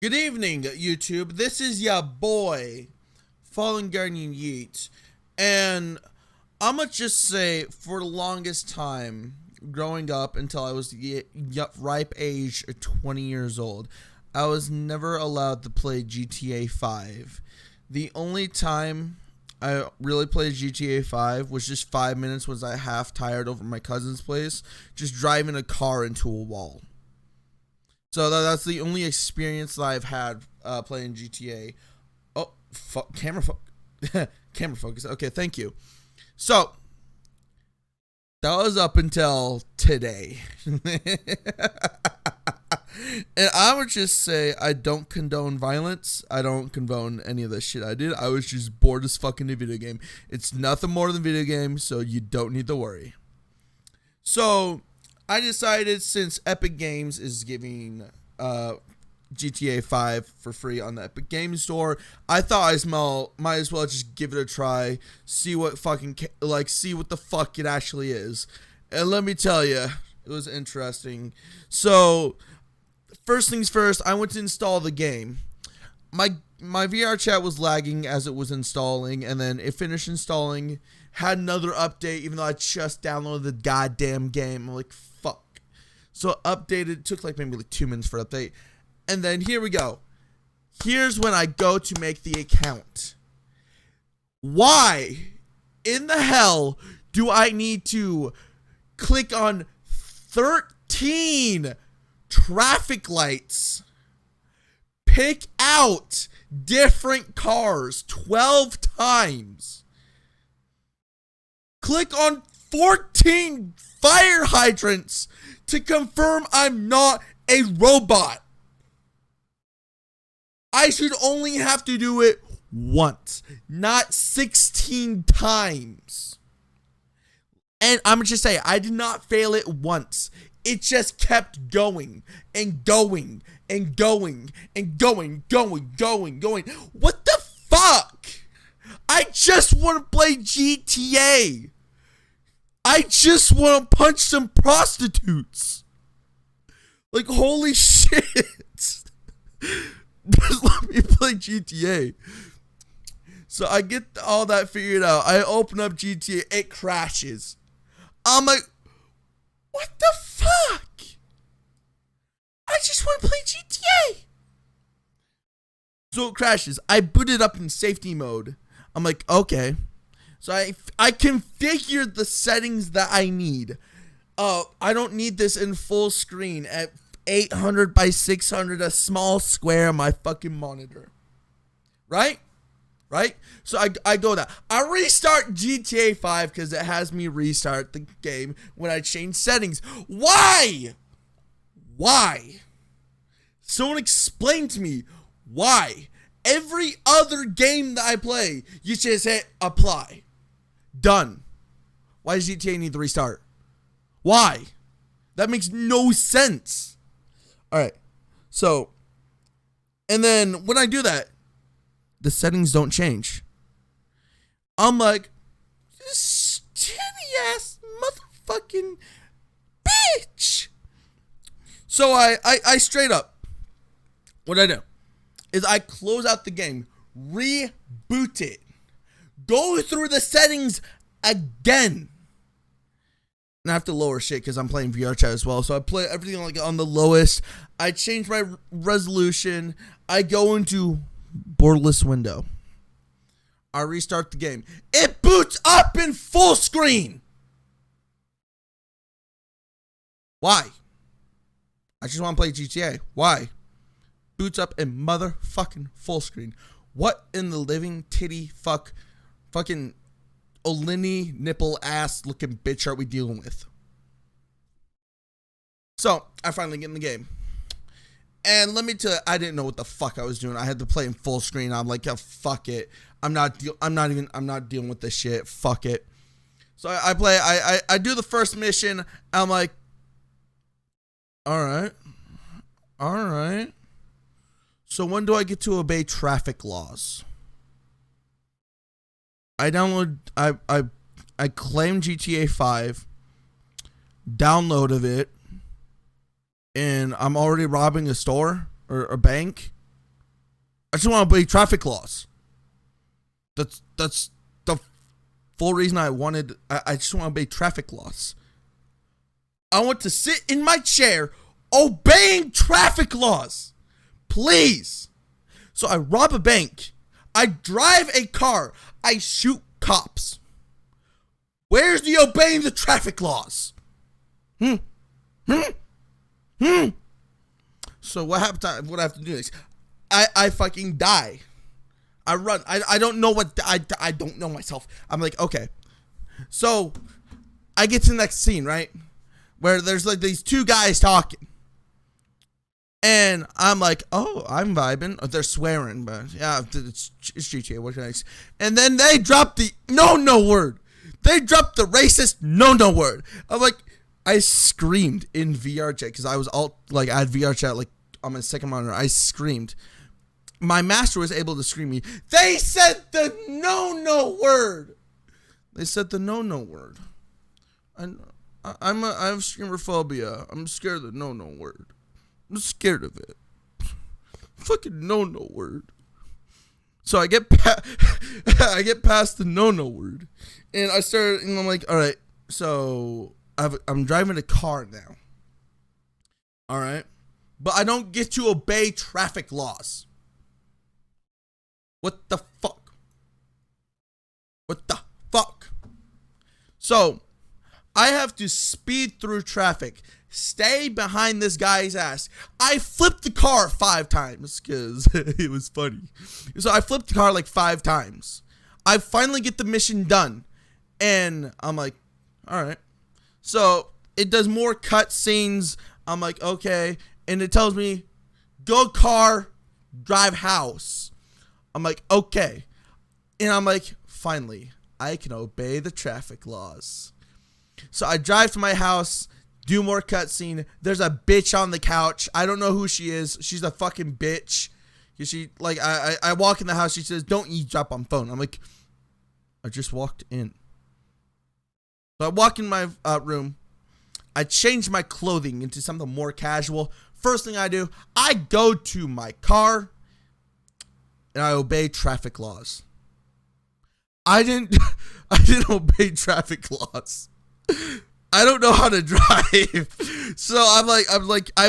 Good evening, YouTube. This is ya boy, Fallen Guardian Yeet. And I'ma just say, for the longest time, growing up until I was ripe age of 20 years old, I was never allowed to play GTA 5. The only time I really played GTA 5 was just 5 minutes was I half tired over my cousin's place, just driving a car into a wall. So that's the only experience that I've had playing GTA. Oh, camera focus. Okay, thank you. So that was up until today. And I would just say I don't condone violence. I don't condone any of the shit I did. I was just bored as fucking a video game. It's nothing more than video game, so you don't need to worry. So I decided, since Epic Games is giving GTA 5 for free on the Epic Games Store, I thought might as well just give it a try, see what the fuck it actually is. And let me tell you, it was interesting. So first things first, I went to install the game. My VR chat was lagging as it was installing, and then it finished installing, had another update, even though I just downloaded the goddamn game. I'm like, fuck. So updated, took maybe 2 minutes for update. And then here we go. Here's when I go to make the account. Why in the hell do I need to click on 13 traffic lights, pick out different cars 12 times, click on 14 fire hydrants to confirm I'm not a robot? I should only have to do it once, not 16 times. And I'm just saying, I did not fail it once. It just kept going and going and going and going. What the fuck? I just want to play GTA. I just want to punch some prostitutes. Like, holy shit. Just let me play GTA. So I get all that figured out. I open up GTA. It crashes. I'm like, what the fuck? I just want to play GTA. So it crashes. I boot it up in safety mode. I'm like, okay. So I configured the settings that I need. I don't need this in full screen at 800 by 600, a small square on my fucking monitor. Right? So I go that. I restart GTA 5 because it has me restart the game when I change settings. Why? Someone explain to me why. Every other game that I play, you just hit apply. Done. Why does GTA need to restart? Why? That makes no sense. Alright. So, and then when I do that, the settings don't change. I'm like, this titty ass motherfucking bitch. So I straight up, what I do is I close out the game, reboot it, go through the settings again. And I have to lower shit because I'm playing VR chat as well. So I play everything on the lowest. I change my resolution. I go into borderless window. I restart the game. It boots up in full screen. Why? I just want to play GTA. Why? Boots up in motherfucking full screen. What in the living titty fucking Olini nipple ass looking bitch are we dealing with? So I finally get in the game. And let me tell you, I didn't know what the fuck I was doing. I had to play in full screen. I'm like, yeah, fuck it. I'm not dealing with this shit. Fuck it. So I play. I do the first mission. I'm like, all right. So when do I get to obey traffic laws? I claimed GTA 5, downloaded it, and I'm already robbing a store or a bank. I just want to obey traffic laws. That's the full reason I just want to obey traffic laws. I want to sit in my chair obeying traffic laws. Please. So I rob a bank. I drive a car. I shoot cops. Where's the obeying the traffic laws? So what happened? What I have to do is, I fucking die. I run. I don't know what I don't know myself. I'm like, okay. So I get to the next scene, right? Where there's like these two guys talking. And I'm like, oh, I'm vibing. Oh, they're swearing, but yeah, it's GTA. What can I say? And then they drop the no word. They dropped the racist no word. I'm like, I screamed in VR chat because I had VR chat like on my second monitor. I screamed. My master was able to scream me. They said the no word. They said the no word. I have screamer phobia. I'm scared of the no word. I'm scared of it. Fucking no word. So I get I get past the no word, and I started. And I'm like, all right. So I'm driving a car now. All right, but I don't get to obey traffic laws. What the fuck? What the fuck? So I have to speed through traffic, stay behind this guy's ass. I flipped the car 5 times because it was funny. So I flipped the car like 5 times. I finally get the mission done, and I'm like, all right. So it does more cut scenes. I'm like, okay. And it tells me, go car, drive house. I'm like, okay. And I'm like, finally, I can obey the traffic laws. So I drive to my house, do more cutscene. There's a bitch on the couch. I don't know who she is. She's a fucking bitch. She like I walk in the house. She says, "Don't eavesdrop on phone." I'm like, I just walked in. So I walk in my room. I change my clothing into something more casual. First thing I do, I go to my car and I obey traffic laws. I didn't obey traffic laws. I don't know how to drive. So I'm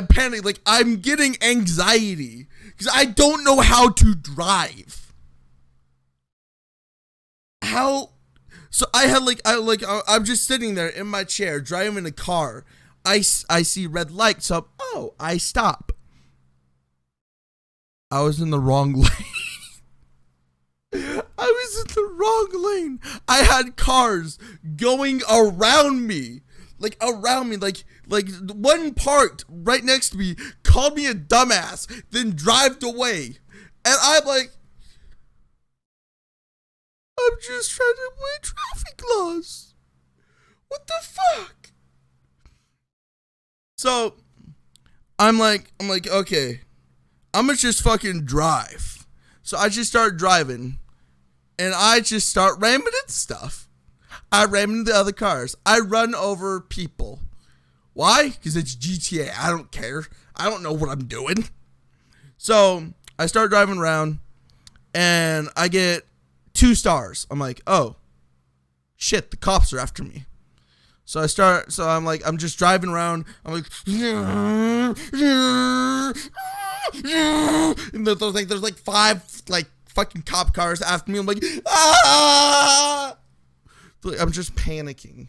panicking. Like, I'm getting anxiety because I don't know how to drive. How? So I'm just sitting there in my chair, driving a car. I see red light, so I stop. I was in the wrong lane. I was in the wrong lane. I had cars going around me. Like one parked right next to me, called me a dumbass, then drove away. And I'm like, I'm just trying to obey traffic laws. What the fuck? So I'm like, okay, I'm gonna just fucking drive. So I just start driving, and I just start ramming into stuff. I ram into other cars. I run over people. Why? Because it's GTA. I don't care. I don't know what I'm doing. So I start driving around, and I get 2 stars. I'm like, oh, shit, the cops are after me. So I'm just driving around. I'm like, and there's like 5 like fucking cop cars after me. I'm like, ah! I'm just panicking.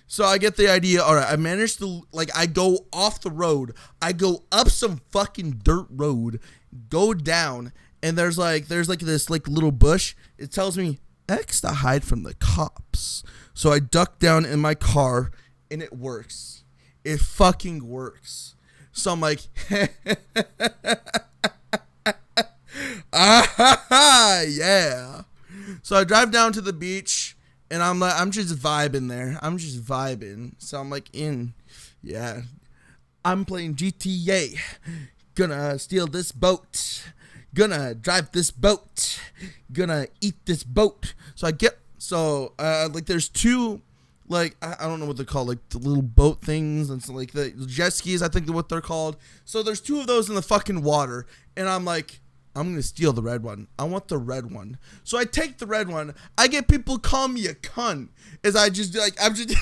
So I get the idea. All right, I managed to, I go off the road. I go up some fucking dirt road, go down, and there's this little bush. It tells me X to hide from the cops. So I duck down in my car, and it works. It fucking works. So I'm like, yeah. So I drive down to the beach. And I'm just vibing there. I'm just vibing. So I'm like yeah. I'm playing GTA. Gonna steal this boat. Gonna drive this boat. Gonna eat this boat. So there's 2, I don't know what they're called, the little boat things. And so the jet skis, I think what they're called. So there's 2 of those in the fucking water. And I'm like, I'm gonna steal the red one. I want the red one. So I take the red one. I get people call me a cunt as I just like I'm just.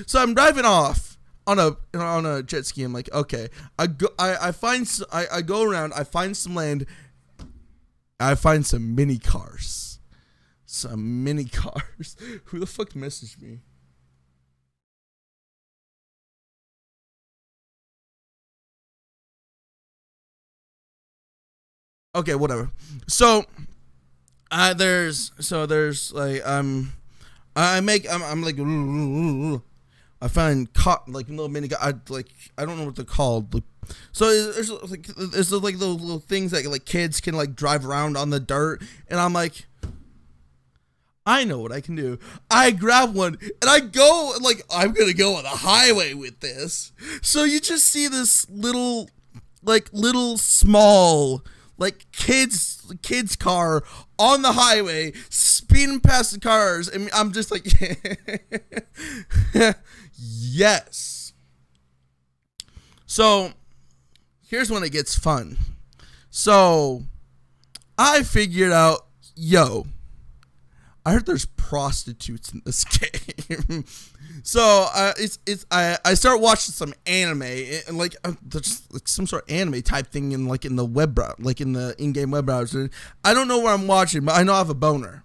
So I'm driving off on a jet ski. I'm like, okay. I go around. I find some land. I find some mini cars. Some mini cars. Who the fuck messaged me? Okay, whatever. So, there's like I'm like I find like little mini I don't know what they're called. Like, so there's like those little things that like kids can like drive around on the dirt, and I'm like, I know what I can do. I grab one and I go like I'm gonna go on the highway with this. So you just see this little small like kids car on the highway speeding past the cars, and I'm just like yes. So here's when it gets fun. So I figured out, yo, I heard there's prostitutes in this game. So I start watching some anime, and like there's like some sort of anime type thing in the web like in the in-game web browser. I don't know what I'm watching, but I know I have a boner.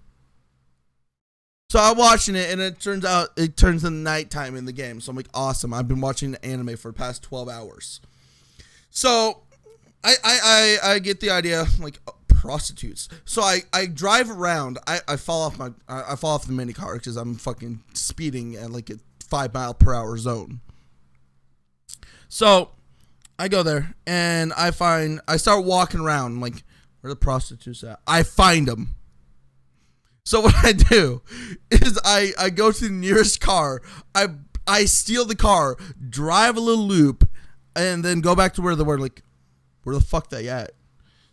So I'm watching it, and it turns into nighttime in the game. So I'm like, awesome. I've been watching anime for the past 12 hours. So I get the idea, like, prostitutes. So I drive around. I fall off the mini car because I'm fucking speeding at like a 5-mile-per-hour zone. So I go there and I start walking around. I'm like, where are the prostitutes at? I find them. So what I do is I go to the nearest car. I steal the car, drive a little loop, and then go back to where they were. Like, where the fuck they at?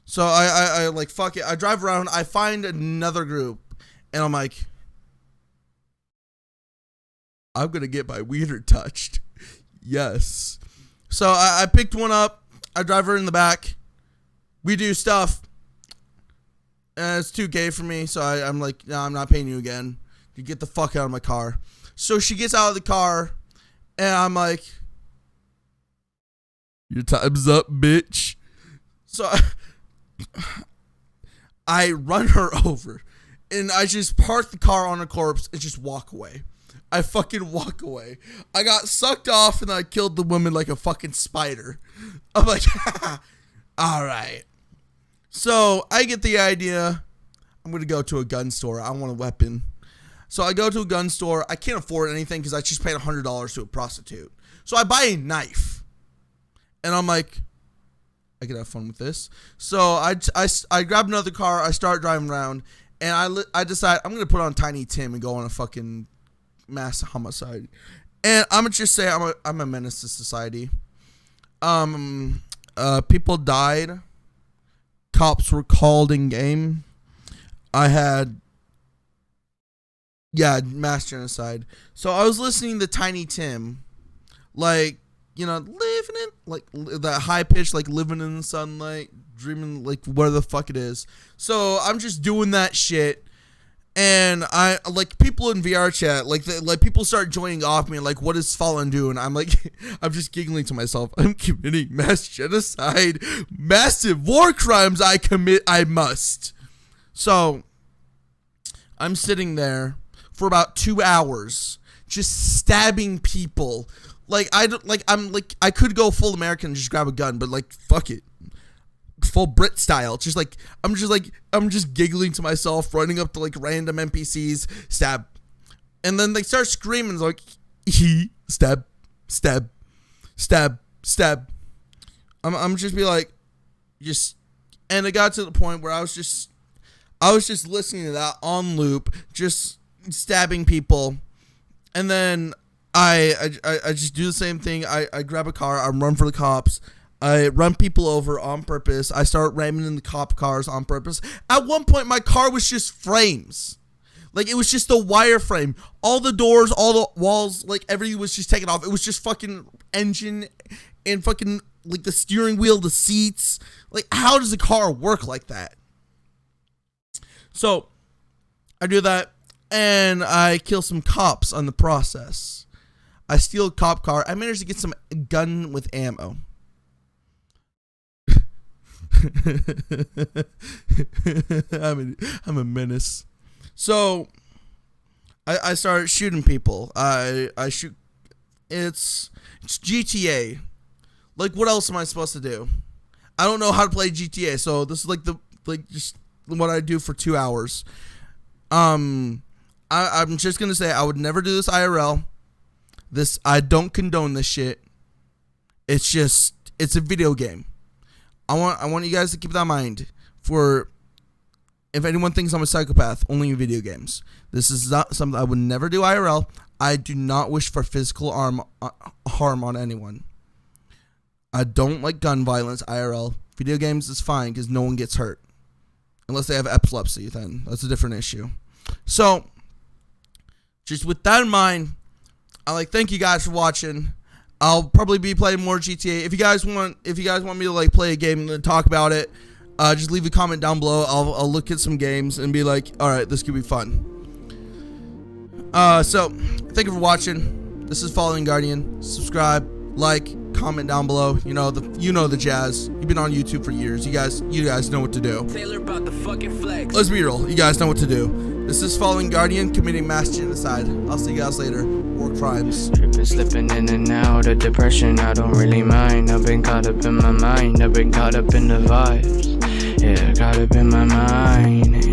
So I like, fuck it. I drive around. I find another group, and I'm like, I'm gonna get my wiener touched. Yes. So I picked one up. I drive her in the back. We do stuff. And it's too gay for me, so I'm like, no, I'm not paying you again. You get the fuck out of my car. So she gets out of the car, and I'm like, your time's up, bitch. So I run her over, and I just park the car on a corpse and just walk away. I fucking walk away. I got sucked off, and I killed the woman like a fucking spider. I'm like, all right. So I get the idea. I'm going to go to a gun store. I want a weapon. So I go to a gun store. I can't afford anything because I just paid $100 to a prostitute. So I buy a knife. And I'm like, I can have fun with this. So I grab another car. I start driving around. And I decide I'm going to put on Tiny Tim and go on a fucking mass homicide. And I'm going to just say I'm a menace to society. People died. Cops were called in game. I had, mass genocide. So I was listening to Tiny Tim, like, living in, like, that high pitch, like, living in the sunlight, dreaming, like, where the fuck it is. So I'm just doing that shit. And I, like, people in VR chat, like people start joining off me, like, what is Fallen doing? I'm like, I'm just giggling to myself. I'm committing mass genocide, massive war crimes I must. So I'm sitting there for about 2 hours, just stabbing people. Like, I could go full American and just grab a gun, but like, fuck it. Full Brit style. Just like, I'm just giggling to myself, running up to like random NPCs, stab. And then they start screaming like, stab, stab, stab, stab. I'm just be like, just, and it got to the point where I was just listening to that on loop, just stabbing people. And then I just do the same thing. I grab a car, I run for the cops. I run people over on purpose. I start ramming in the cop cars on purpose. At one point, my car was just frames. Like, it was just a wire frame. All the doors, all the walls, like, everything was just taken off. It was just fucking engine and fucking like the steering wheel, the seats. Like, how does a car work like that? So I do that, and I kill some cops on the process. I steal a cop car. I managed to get some gun with ammo. I'm a menace. So I started shooting people. I shoot. It's GTA. Like, what else am I supposed to do? I don't know how to play GTA, so this is like just what I do for 2 hours. I'm just gonna say I would never do this IRL. I don't condone this shit. It's a video game. I want you guys to keep that in mind. For if anyone thinks I'm a psychopath, only in video games. This is not something I would never do IRL. I do not wish for physical harm on anyone. I don't like gun violence IRL. Video games is fine because no one gets hurt. Unless they have epilepsy, then that's a different issue. So, just with that in mind, thank you guys for watching. I'll probably be playing more GTA. If you guys want me to like play a game and talk about it, just leave a comment down below. I'll look at some games and be like, all right, this could be fun. So thank you for watching. This is Fallen Guardian. Subscribe, like, comment down below. You know the jazz. You've been on YouTube for years. You guys know what to do. Taylor about the fucking flex. Let's be real. You guys know what to do. This is Fallen Guardian committing mass genocide. I'll see you guys later. War crimes. Tripping, slipping in and out of depression. I don't really mind. I've been caught up in my mind. I've been caught up in the vibes. Yeah, caught up in my mind.